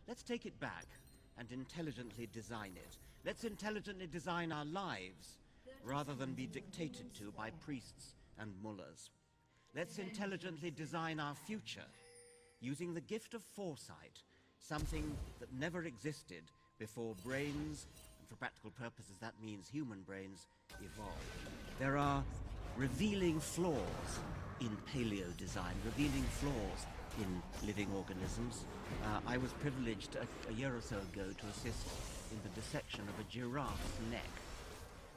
let's take it back and intelligently design it. Let's intelligently design our lives rather than be dictated to by priests and mullahs. Let's intelligently design our future using the gift of foresight, something that never existed before brains, and for practical purposes that means human brains, evolved. There are revealing flaws in paleo design, revealing flaws in living organisms. I was privileged a year or so ago to assist in the dissection of a giraffe's neck.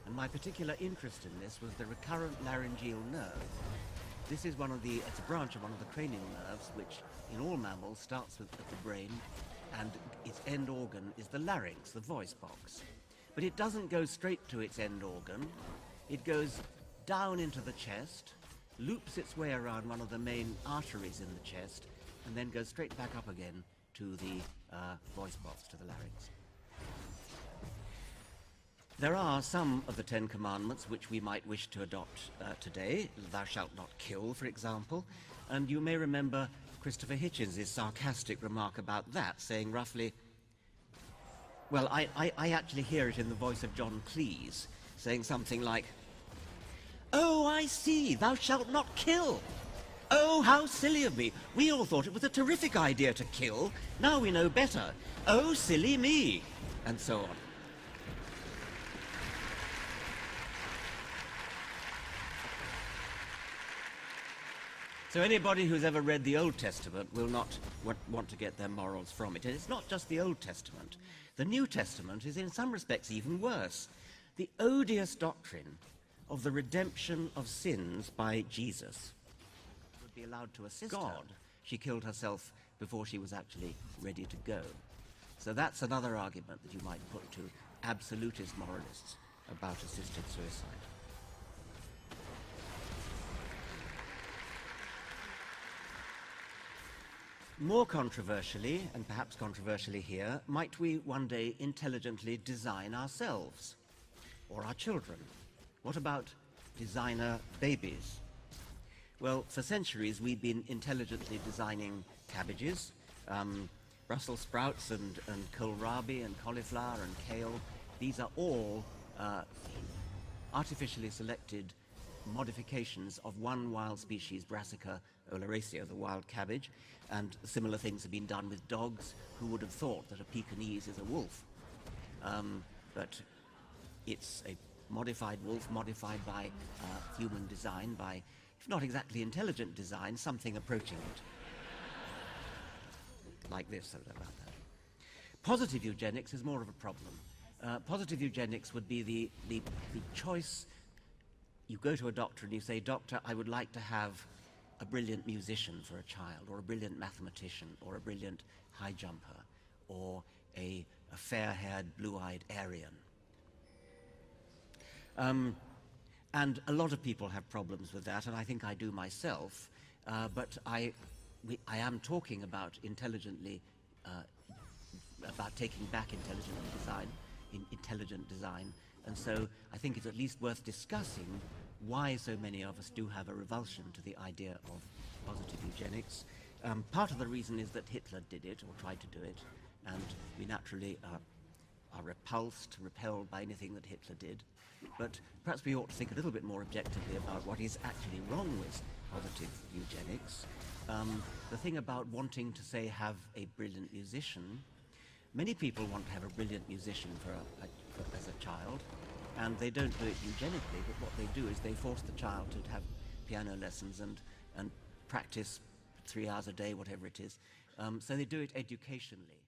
And my particular interest in this was the recurrent laryngeal nerve. This is it's a branch of one of the cranial nerves, which in all mammals starts at the brain, and its end organ is the larynx, the voice box. But it doesn't go straight to its end organ. It goes down into the chest, loops its way around one of the main arteries in the chest, and then goes straight back up again to the voice box, to the larynx. There are some of the 10 Commandments which we might wish to adopt today. Thou shalt not kill, for example. And you may remember Christopher Hitchens' sarcastic remark about that, saying roughly, well, I actually hear it in the voice of John Cleese, saying something like, "Oh, I see, thou shalt not kill. Oh, how silly of me. We all thought it was a terrific idea to kill. Now we know better. Oh, silly me." And so on. So anybody who's ever read the Old Testament will not want to get their morals from it. And it's not just the Old Testament. The New Testament is in some respects even worse. The odious doctrine of the redemption of sins by Jesus would be allowed to assist God. She killed herself before she was actually ready to go. So that's another argument that you might put to absolutist moralists about assisted suicide. More controversially, and perhaps controversially here, might we one day intelligently design ourselves or our children? What about designer babies? Well, for centuries we've been intelligently designing cabbages, Brussels sprouts and kohlrabi and cauliflower and kale. These are all artificially selected modifications of one wild species, Brassica oleracea, the wild cabbage, and similar things have been done with dogs. Who would have thought that a Pekingese is a wolf? But it's a modified wolf, modified by human design, by, if not exactly intelligent design, something approaching it. Like this, about that. Positive eugenics is more of a problem. Positive eugenics would be the choice. You go to a doctor and you say, "Doctor, I would like to have a brilliant musician for a child, or a brilliant mathematician, or a brilliant high jumper, or a fair-haired, blue-eyed Aryan." And a lot of people have problems with that, and I think I do myself, but I am talking about about taking back intelligent design, and so I think it's at least worth discussing why so many of us do have a revulsion to the idea of positive eugenics. Part of the reason is that Hitler did it, or tried to do it, and we naturally are repelled by anything that Hitler did. But perhaps we ought to think a little bit more objectively about what is actually wrong with positive eugenics. The thing about wanting to, say, have a brilliant musician, many people want to have a brilliant musician as a child, and they don't do it eugenically, but what they do is they force the child to have piano lessons and practice 3 hours a day, whatever it is. So they do it educationally.